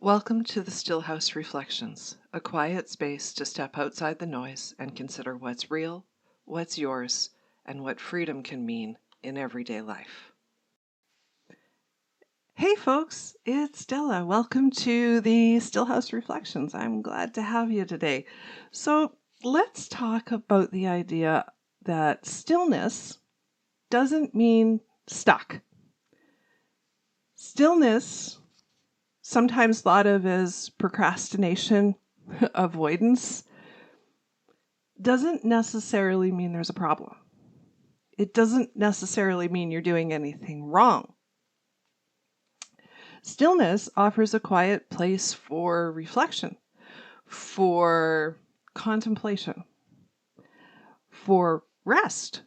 Welcome to the Stillhouse Reflections, a quiet space to step outside the noise and consider what's real, what's yours, and what freedom can mean in everyday life. Hey folks, it's Della. Welcome to the Stillhouse Reflections. I'm glad to have you today. So let's talk about the idea that stillness doesn't mean stuck. Stillness, sometimes thought of as procrastination, avoidance, doesn't necessarily mean there's a problem. It doesn't necessarily mean you're doing anything wrong. Stillness offers a quiet place for reflection, for contemplation, for rest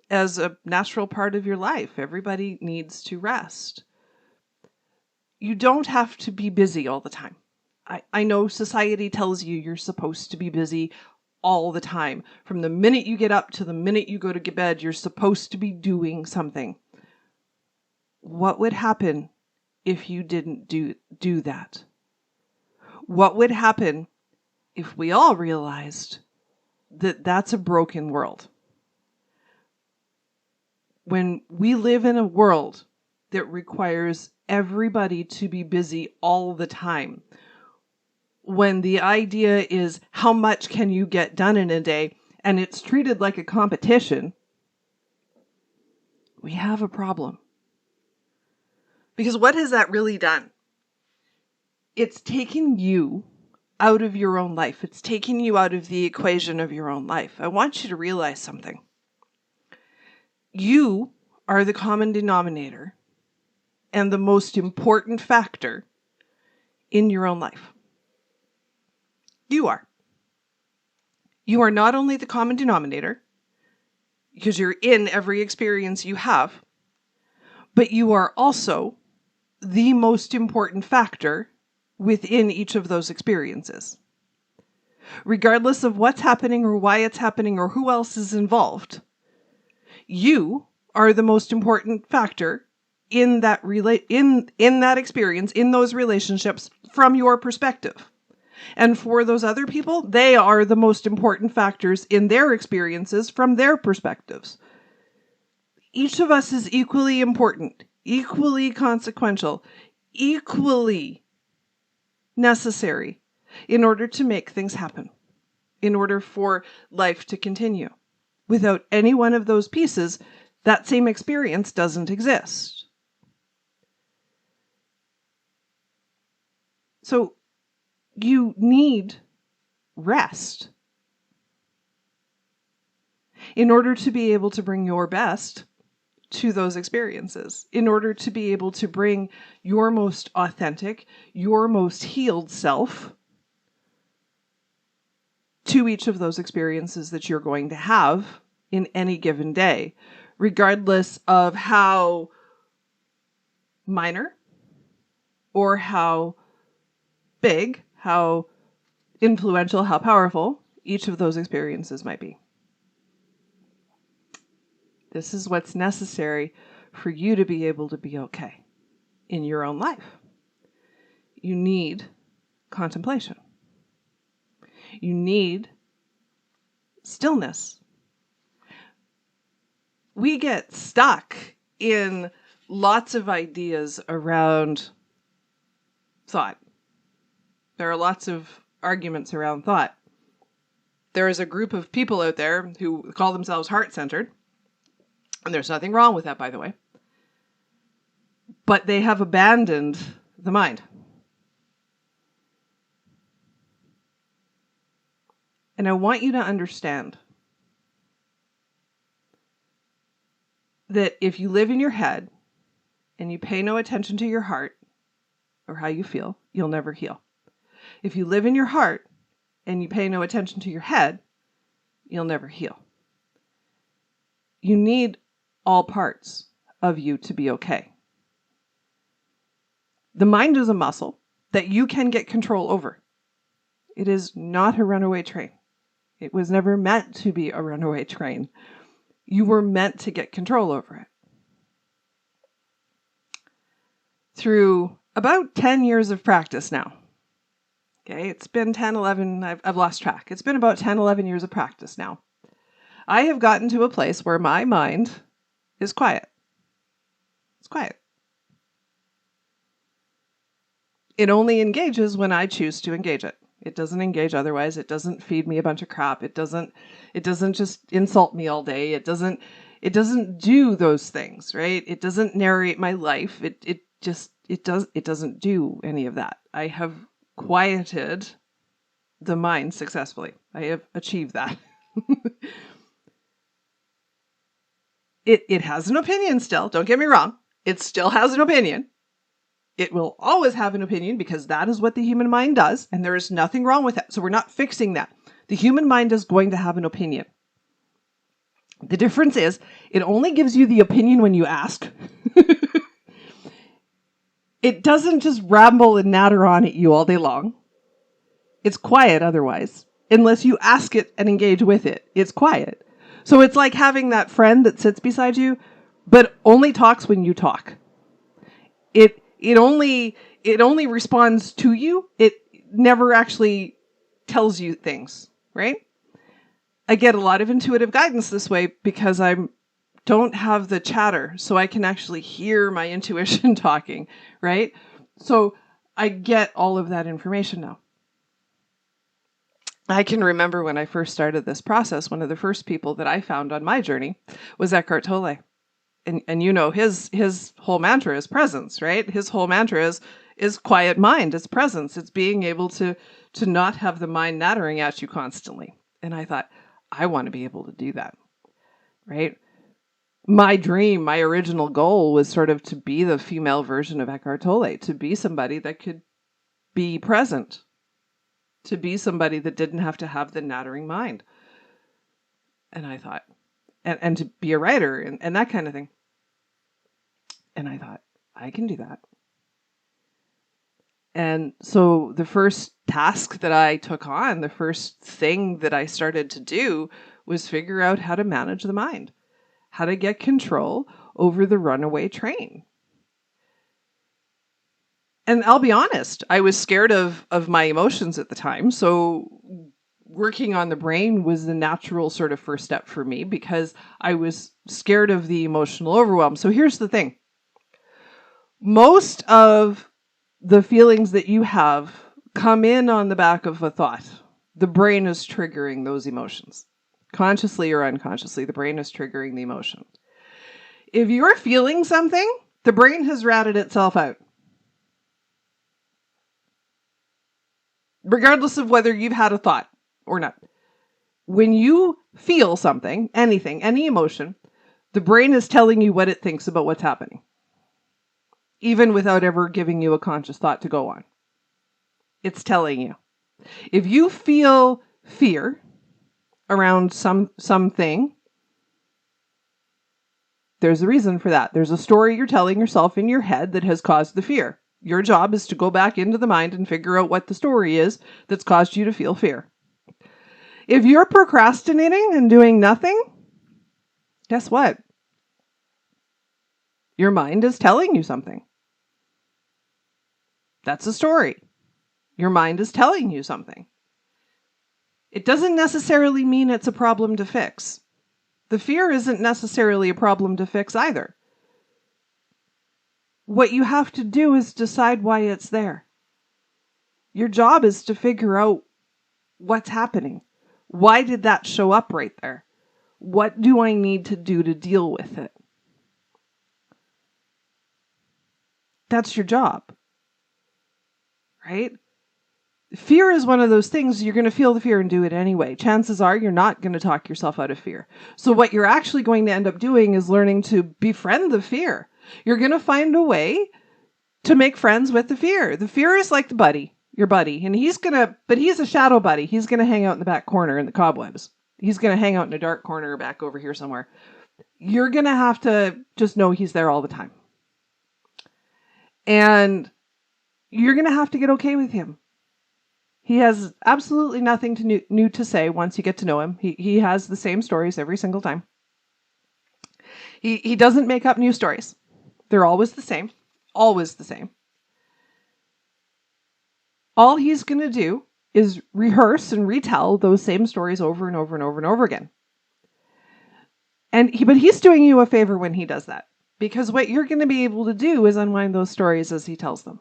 as a natural part of your life. Everybody needs to rest. You don't have to be busy all the time. I know society tells you you're supposed to be busy all the time. From the minute you get up to the minute you go to bed, you're supposed to be doing something. What would happen if you didn't do that? What would happen if we all realized that that's a broken world? When we live in a world that requires everybody to be busy all the time, when the idea is how much can you get done in a day, and it's treated like a competition, we have a problem. Because what has that really done? It's taken you out of your own life. It's taking you out of the equation of your own life. I want you to realize something. You are the common denominator and the most important factor in your own life. You are. You are not only the common denominator, because you're in every experience you have, but you are also the most important factor within each of those experiences. Regardless of what's happening or why it's happening or who else is involved, you are the most important factor in that in that experience, in those relationships from your perspective. And for those other people, they are the most important factors in their experiences from their perspectives. Each of us is equally important, equally consequential, equally necessary in order to make things happen, in order for life to continue. Without any one of those pieces, that same experience doesn't exist. So you need rest in order to be able to bring your best to those experiences, in order to be able to bring your most authentic, your most healed self to each of those experiences that you're going to have in any given day, regardless of how minor or how big, how influential, how powerful each of those experiences might be. This is what's necessary for you to be able to be okay in your own life. You need contemplation. You need stillness. We get stuck in lots of ideas around thought. There are lots of arguments around thought. There is a group of people out there who call themselves heart-centered, and there's nothing wrong with that, by the way. But they have abandoned the mind. And I want you to understand that if you live in your head and you pay no attention to your heart or how you feel, you'll never heal. If you live in your heart and you pay no attention to your head, you'll never heal. You need all parts of you to be okay. The mind is a muscle that you can get control over. It is not a runaway train. It was never meant to be a runaway train. You were meant to get control over it. Through about 10 years of practice now, Okay, it's been 10, 11, I've lost track. It's been about 10, 11 years of practice now. I have gotten to a place where my mind is quiet. It's quiet. It only engages when I choose to engage it. It doesn't engage otherwise. It doesn't feed me a bunch of crap. It doesn't just insult me all day. It doesn't do those things, right? It doesn't narrate my life. It doesn't do any of that. I have quieted the mind successfully. I have achieved that. It has an opinion still. Don't get me wrong. It still has an opinion. It will always have an opinion because that is what the human mind does, and there is nothing wrong with that. So we're not fixing that. The human mind is going to have an opinion. The difference is it only gives you the opinion when you ask. It doesn't just ramble and natter on at you all day long. It's quiet otherwise. Unless you ask it and engage with it, it's quiet. So it's like having that friend that sits beside you, but only talks when you talk. It only responds to you. It never actually tells you things, right? I get a lot of intuitive guidance this way because I don't have the chatter, so I can actually hear my intuition talking, right? So I get all of that information now. I can remember when I first started this process, one of the first people that I found on my journey was Eckhart Tolle. And you know, his whole mantra is presence, right? His whole mantra is quiet mind, it's presence. It's being able to not have the mind nattering at you constantly. And I thought, I want to be able to do that, right? My dream, my original goal was sort of to be the female version of Eckhart Tolle, to be somebody that could be present, to be somebody that didn't have to have the nattering mind. And I thought, and to be a writer and that kind of thing. And I thought, I can do that. And so the first task that I took on, the first thing that I started to do was figure out how to manage the mind, how to get control over the runaway train. And I'll be honest, I was scared of my emotions at the time. So working on the brain was the natural sort of first step for me because I was scared of the emotional overwhelm. So here's the thing. Most of the feelings that you have come in on the back of a thought. The brain is triggering those emotions. Consciously or unconsciously, the brain is triggering the emotion. If you're feeling something, the brain has ratted itself out. Regardless of whether you've had a thought or not. When you feel something, anything, any emotion, the brain is telling you what it thinks about what's happening. Even without ever giving you a conscious thought to go on. It's telling you. If you feel fear around something, there's a reason for that. There's a story you're telling yourself in your head that has caused the fear. Your job is to go back into the mind and figure out what the story is that's caused you to feel fear. If you're procrastinating and doing nothing, guess what? Your mind is telling you something. That's a story. Your mind is telling you something. It doesn't necessarily mean it's a problem to fix. The fear isn't necessarily a problem to fix either. What you have to do is decide why it's there. Your job is to figure out what's happening. Why did that show up right there? What do I need to do to deal with it? That's your job. Right? Fear is one of those things you're going to feel the fear and do it anyway. Chances are you're not going to talk yourself out of fear. So what you're actually going to end up doing is learning to befriend the fear. You're going to find a way to make friends with the fear. The fear is like the buddy, your buddy, and he's a shadow buddy. He's going to hang out in the back corner in the cobwebs. He's going to hang out in a dark corner back over here somewhere. You're going to have to just know he's there all the time. And you're going to have to get okay with him. He has absolutely nothing new to say once you get to know him. He has the same stories every single time. He doesn't make up new stories. They're always the same. Always the same. all he's going to do is rehearse and retell those same stories over and over and over and over again. But he's doing you a favor when he does that, because what you're going to be able to do is unwind those stories as he tells them.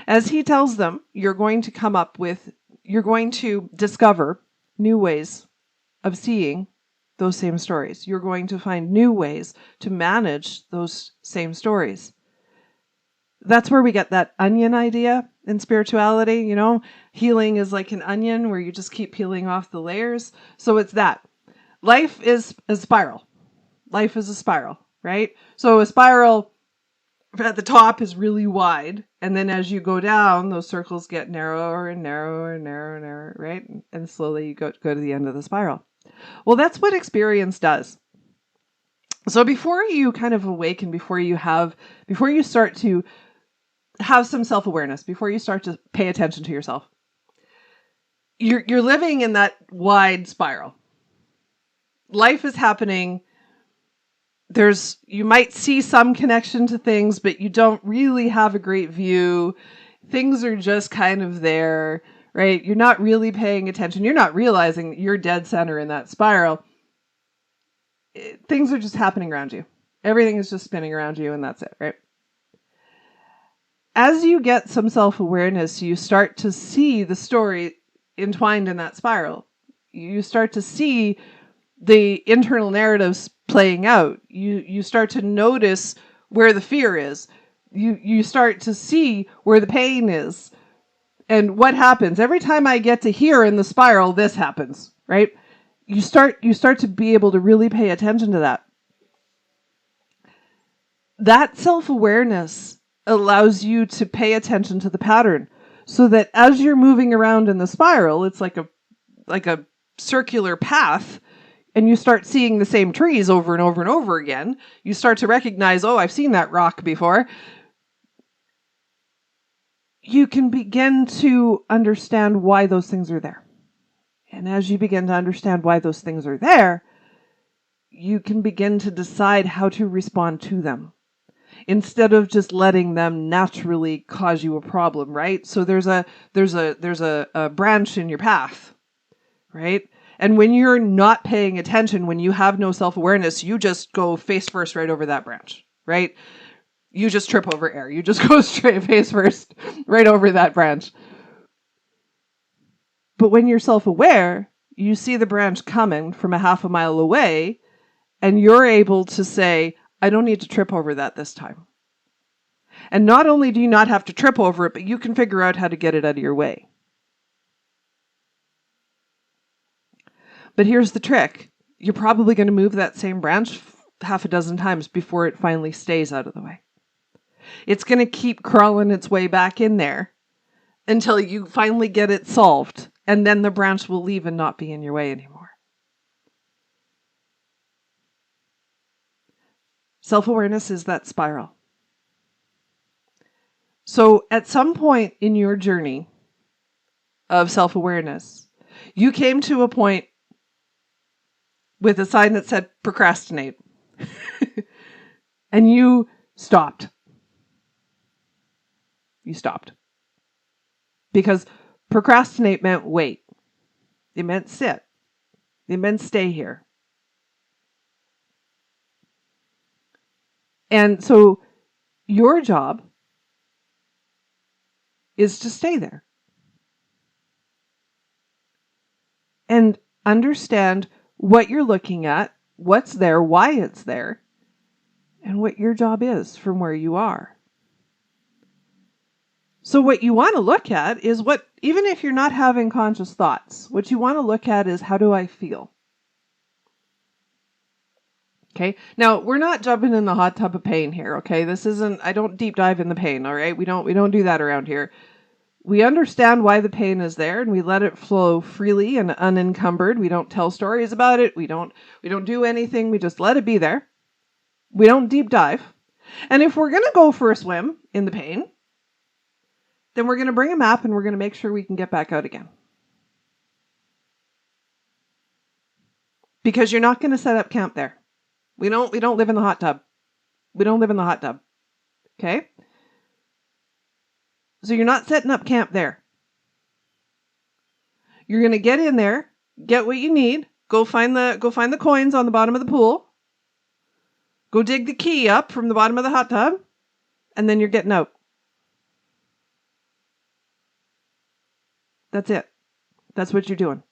As he tells them, you're going to discover new ways of seeing those same stories. You're going to find new ways to manage those same stories. That's where we get that onion idea in spirituality. You know, healing is like an onion where you just keep peeling off the layers. So it's that. Life is a spiral. Life is a spiral, right? So a spiral at the top is really wide. And then as you go down, those circles get narrower and narrower and narrower and narrower, right? And slowly you go to the end of the spiral. Well, that's what experience does. So before you kind of awaken, before you start to have some self-awareness, before you start to pay attention to yourself, you're living in that wide spiral. Life is happening. You might see some connection to things, but you don't really have a great view. Things are just kind of there, right? You're not really paying attention. You're not realizing that you're dead center in that spiral. Things are just happening around you. Everything is just spinning around you, and that's it, right? As you get some self-awareness, you start to see the story entwined in that spiral. You start to see the internal narratives playing out. You start to notice where the fear is. You start to see where the pain is. And what happens? Every time I get to here in the spiral, this happens, right? You start to be able to really pay attention to that. That self-awareness allows you to pay attention to the pattern, so that as you're moving around in the spiral, it's like a circular path, and you start seeing the same trees over and over and over again. You start to recognize, oh, I've seen that rock before. You can begin to understand why those things are there. And as you begin to understand why those things are there, you can begin to decide how to respond to them, instead of just letting them naturally cause you a problem, right? So there's a branch in your path, right? And when you're not paying attention, when you have no self-awareness, you just go face first right over that branch, right? You just trip over air. You just go straight face first right over that branch. But when you're self-aware, you see the branch coming from a half a mile away, and you're able to say, I don't need to trip over that this time. And not only do you not have to trip over it, but you can figure out how to get it out of your way. But here's the trick. You're probably going to move that same branch half a dozen times before it finally stays out of the way. It's going to keep crawling its way back in there until you finally get it solved. And then the branch will leave and not be in your way anymore. Self-awareness is that spiral. So at some point in your journey of self-awareness, you came to a point with a sign that said procrastinate. And you stopped. You stopped. Because procrastinate meant wait. It meant sit. It meant stay here. And so your job is to stay there. And understand what you're looking at, what's there, why it's there, and what your job is from where you are. So what you want to look at is even if you're not having conscious thoughts, what you want to look at is, how do I feel? Okay. Now, we're not jumping in the hot tub of pain here. Okay. I don't deep dive in the pain. All right. We don't do that around here. We understand why the pain is there, and we let it flow freely and unencumbered. We don't tell stories about it. We don't do anything. We just let it be there. We don't deep dive. And if we're going to go for a swim in the pain, then we're going to bring a map and we're going to make sure we can get back out again. Because you're not going to set up camp there. We don't live in the hot tub. We don't live in the hot tub. Okay? So you're not setting up camp there. You're going to get in there, get what you need, go find the coins on the bottom of the pool, go dig the key up from the bottom of the hot tub, and then you're getting out. That's it. That's what you're doing.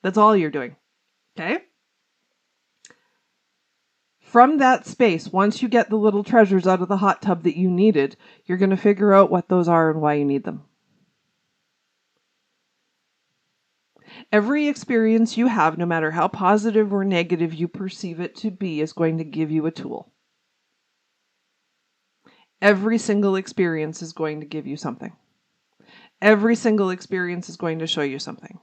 That's all you're doing. Okay? From that space, once you get the little treasures out of the hot tub that you needed, you're going to figure out what those are and why you need them. Every experience you have, no matter how positive or negative you perceive it to be, is going to give you a tool. Every single experience is going to give you something. Every single experience is going to show you something.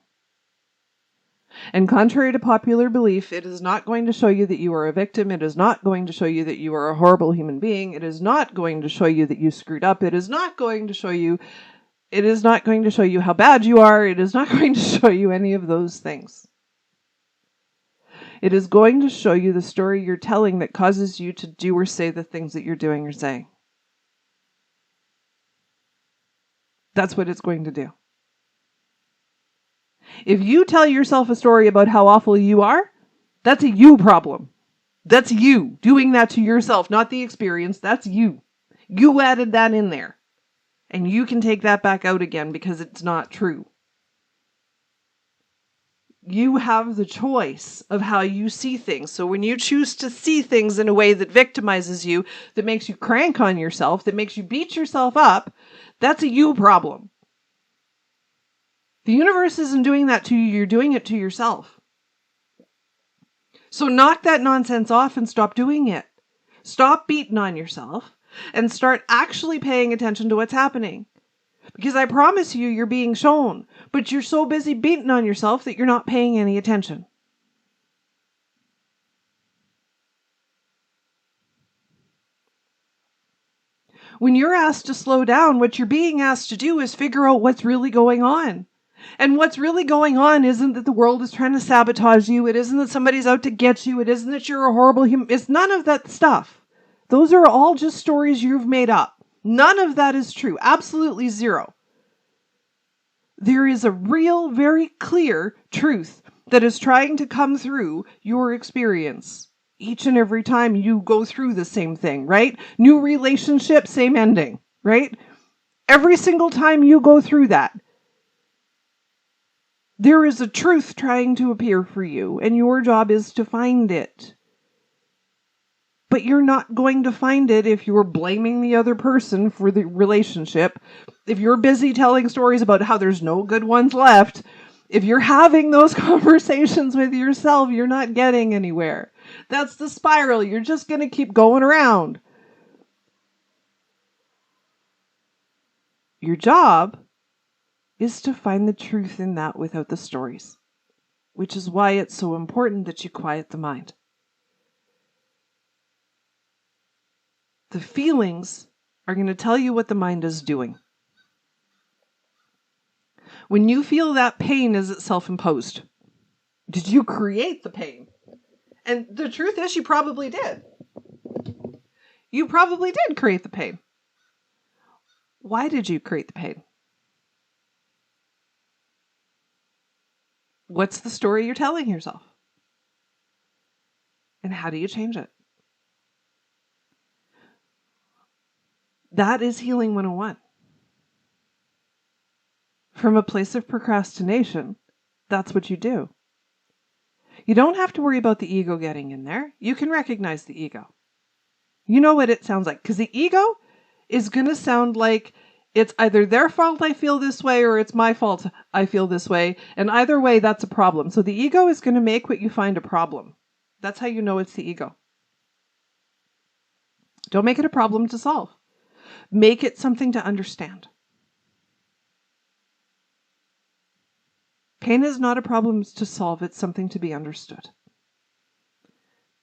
And contrary to popular belief, it is not going to show you that you are a victim. It is not going to show you that you are a horrible human being. It is not going to show you that you screwed up. It is not going to show you how bad you are. It is not going to show you any of those things. It is going to show you the story you're telling that causes you to do or say the things that you're doing or saying. That's what it's going to do. If you tell yourself a story about how awful you are, that's a you problem. That's you doing that to yourself, not the experience. That's you. You added that in there. And you can take that back out again because it's not true. You have the choice of how you see things. So when you choose to see things in a way that victimizes you, that makes you crank on yourself, that makes you beat yourself up, that's a you problem. The universe isn't doing that to you, you're doing it to yourself. So knock that nonsense off and stop doing it. Stop beating on yourself and start actually paying attention to what's happening. Because I promise you, you're being shown, but you're so busy beating on yourself that you're not paying any attention. When you're asked to slow down, what you're being asked to do is figure out what's really going on. And what's really going on isn't that the world is trying to sabotage you. It isn't that somebody's out to get you. It isn't that you're a horrible human. It's none of that stuff. Those are all just stories you've made up. None of that is true. Absolutely zero. There is a real, very clear truth that is trying to come through your experience each and every time you go through the same thing, right? New relationship, same ending, right? Every single time you go through that, there is a truth trying to appear for you, and your job is to find it. But you're not going to find it if you're blaming the other person for the relationship. If you're busy telling stories about how there's no good ones left, if you're having those conversations with yourself, you're not getting anywhere. That's the spiral. You're just going to keep going around. Your job is to find the truth in that without the stories, which is why it's so important that you quiet the mind. The feelings are going to tell you what the mind is doing. When you feel that pain, is it self-imposed? Did you create the pain? And the truth is, you probably did. You probably did create the pain. Why did you create the pain? What's the story you're telling yourself? And how do you change it? That is Healing 101. From a place of procrastination, that's what you do. You don't have to worry about the ego getting in there. You can recognize the ego. You know what it sounds like. Because the ego is going to sound like it's either their fault I feel this way or it's my fault I feel this way. And either way, that's a problem. So the ego is going to make what you find a problem. That's how you know it's the ego. Don't make it a problem to solve. Make it something to understand. Pain is not a problem to solve. It's something to be understood.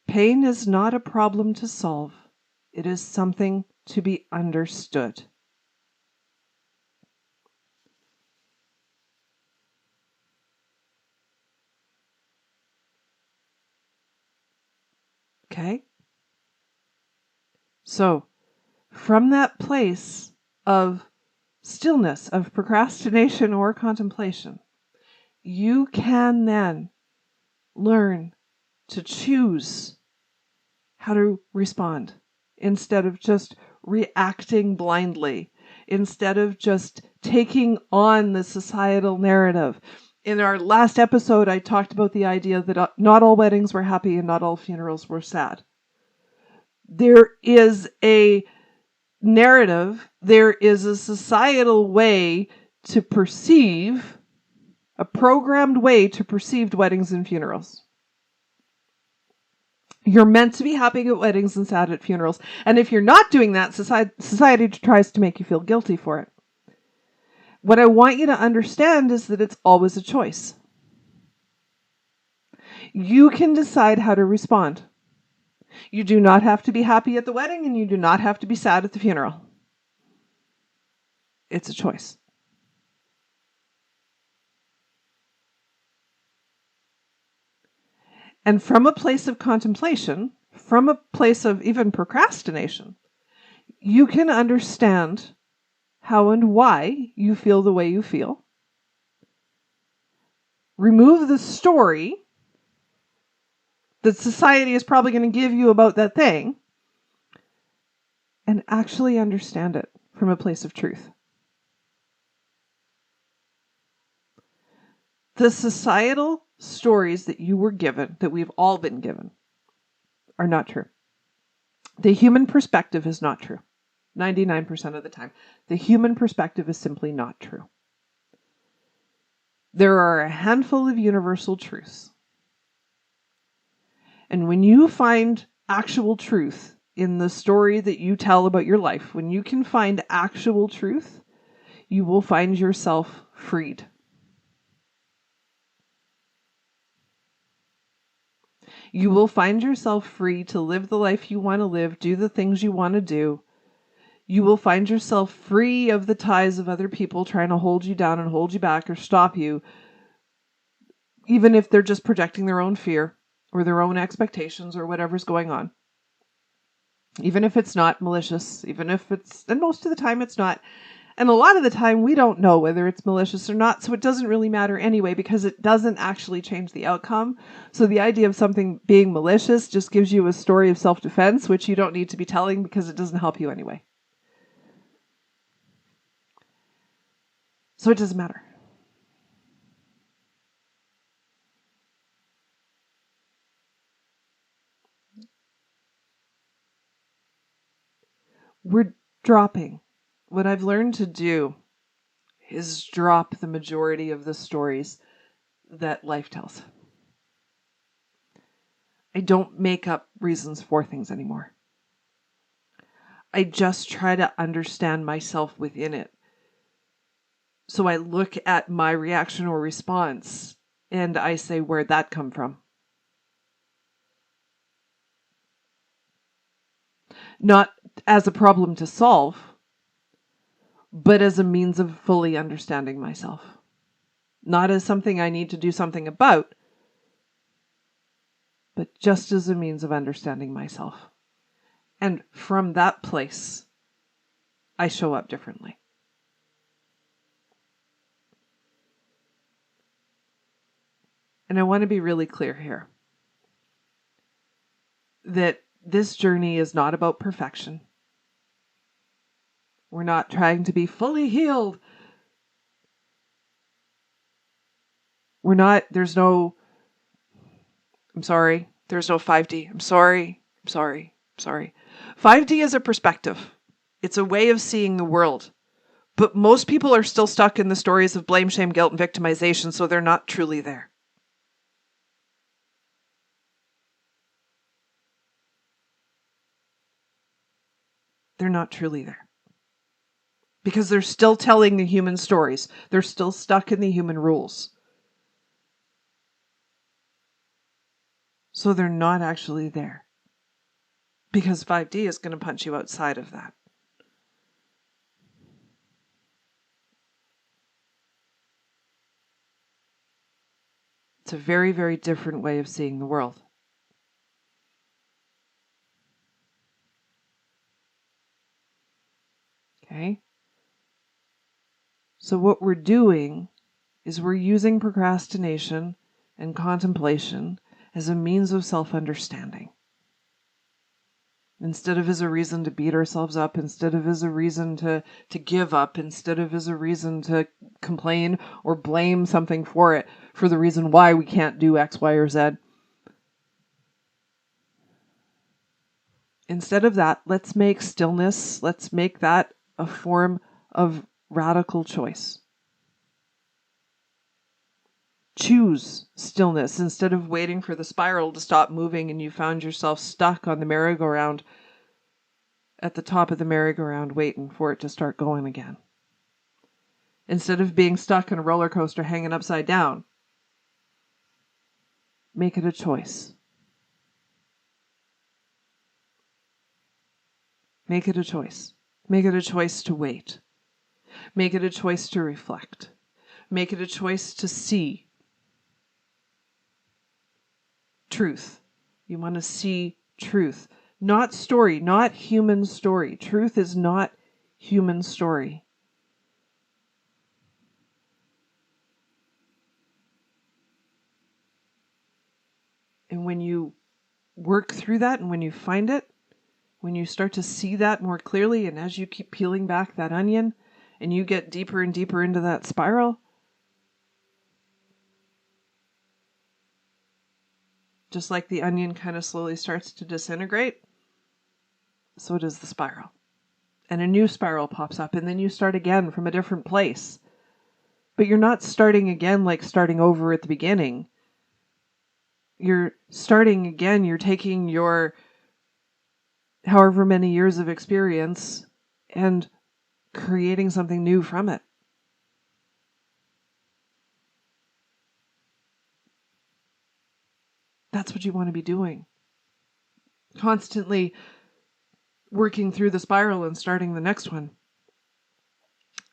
Pain is not a problem to solve. It is something to be understood. Okay? So, from that place of stillness, of procrastination or contemplation, you can then learn to choose how to respond instead of just reacting blindly, instead of just taking on the societal narrative. In our last episode, I talked about the idea that not all weddings were happy and not all funerals were sad. There is a narrative, there is a societal way to perceive, a programmed way to perceive weddings and funerals. You're meant to be happy at weddings and sad at funerals. And if you're not doing that, society tries to make you feel guilty for it. What I want you to understand is that it's always a choice. You can decide how to respond. You do not have to be happy at the wedding, and you do not have to be sad at the funeral. It's a choice. And from a place of contemplation, from a place of even procrastination, you can understand how and why you feel the way you feel. Remove the story that society is probably going to give you about that thing, and actually understand it from a place of truth. The societal stories that you were given, that we've all been given, are not true. The human perspective is not true. 99% of the time. The human perspective is simply not true. There are a handful of universal truths. And when you find actual truth in the story that you tell about your life, when you can find actual truth, you will find yourself freed. You will find yourself free to live the life you want to live, do the things you want to do. You will find yourself free of the ties of other people trying to hold you down and hold you back or stop you, even if they're just projecting their own fear or their own expectations or whatever's going on. Even if it's not malicious, even if it's, and most of the time it's not. And a lot of the time we don't know whether it's malicious or not, so it doesn't really matter anyway because it doesn't actually change the outcome. So the idea of something being malicious just gives you a story of self-defense, which you don't need to be telling because it doesn't help you anyway. So it doesn't matter. We're dropping. What I've learned to do is drop the majority of the stories that life tells. I don't make up reasons for things anymore. I just try to understand myself within it. So I look at my reaction or response and I say, where'd that come from? Not as a problem to solve, but as a means of fully understanding myself. Not as something I need to do something about, but just as a means of understanding myself. And from that place, I show up differently. And I want to be really clear here that this journey is not about perfection. We're not trying to be fully healed. We're not, there's no 5D. I'm sorry. 5D is a perspective. It's a way of seeing the world. But most people are still stuck in the stories of blame, shame, guilt, and victimization, so they're not truly there. They're not truly there. Because they're still telling the human stories. They're still stuck in the human rules. So they're not actually there. Because 5D is going to punch you outside of that. It's a very, very different way of seeing the world. Okay? So what we're doing is we're using procrastination and contemplation as a means of self-understanding. Instead of as a reason to beat ourselves up, instead of as a reason to give up, instead of as a reason to complain or blame something for it, for the reason why we can't do X, Y, or Z. Instead of that, let's make stillness, let's make that a form of radical choice. Choose stillness instead of waiting for the spiral to stop moving and you found yourself stuck on the merry-go-round at the top of the merry-go-round waiting for it to start going again. Instead of being stuck in a roller coaster hanging upside down, make it a choice. Make it a choice. Make it a choice to wait. Make it a choice to reflect. Make it a choice to see truth. You want to see truth. Not story, not human story. Truth is not human story. And when you work through that and when you find it, when you start to see that more clearly, and as you keep peeling back that onion and you get deeper and deeper into that spiral, just like the onion kind of slowly starts to disintegrate, so does the spiral. And a new spiral pops up, and then you start again from a different place. But you're not starting again like starting over at the beginning. You're starting again, you're taking your however many years of experience and creating something new from it. That's what you want to be doing. Constantly working through the spiral and starting the next one.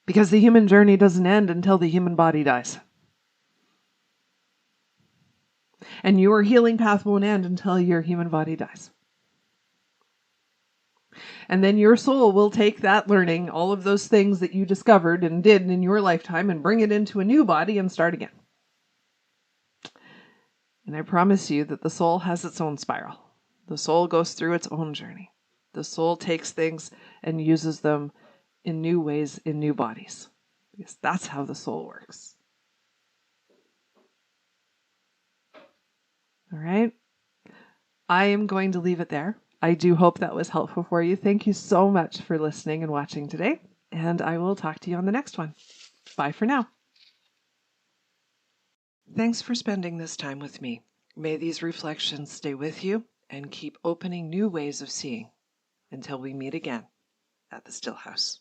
Because the human journey doesn't end until the human body dies. And your healing path won't end until your human body dies. And then your soul will take that learning, all of those things that you discovered and did in your lifetime, and bring it into a new body and start again. And I promise you that the soul has its own spiral. The soul goes through its own journey. The soul takes things and uses them in new ways, in new bodies. Because that's how the soul works. All right? I am going to leave it there. I do hope that was helpful for you. Thank you so much for listening and watching today. And I will talk to you on the next one. Bye for now. Thanks for spending this time with me. May these reflections stay with you and keep opening new ways of seeing until we meet again at the Stillhouse.